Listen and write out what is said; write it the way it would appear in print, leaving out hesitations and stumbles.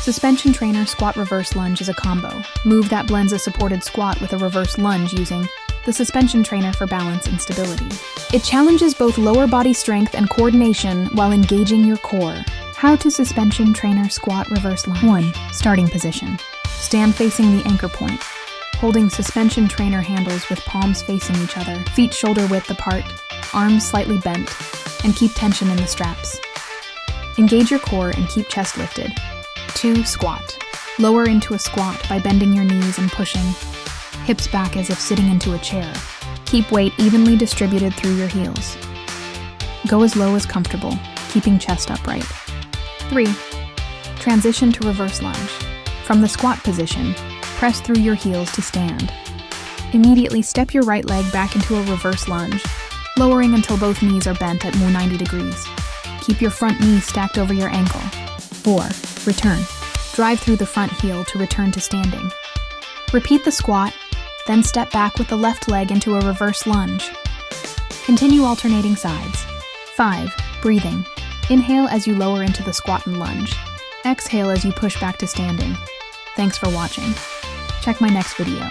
Suspension trainer squat reverse lunge is a combo move that blends a supported squat with a reverse lunge using the suspension trainer for balance and stability. It challenges both lower body strength and coordination while engaging your core. How to suspension trainer squat reverse lunge. 1. Starting position. Stand facing the anchor point, holding suspension trainer handles with palms facing each other, feet shoulder width apart, arms slightly bent, and keep tension in the straps. Engage your core and keep chest lifted. 2. Squat. Lower into a squat by bending your knees and pushing, hips back as if sitting into a chair. Keep weight evenly distributed through your heels. Go as low as comfortable, keeping chest upright. 3. Transition to reverse lunge. From the squat position, press through your heels to stand. Immediately step your right leg back into a reverse lunge, lowering until both knees are bent at 90 degrees. Keep your front knee stacked over your ankle. 4. Return. Drive through the front heel to return to standing. Repeat the squat, then step back with the left leg into a reverse lunge. Continue alternating sides. 5. Breathing. Inhale as you lower into the squat and lunge. Exhale as you push back to standing. Thanks for watching. Check my next video.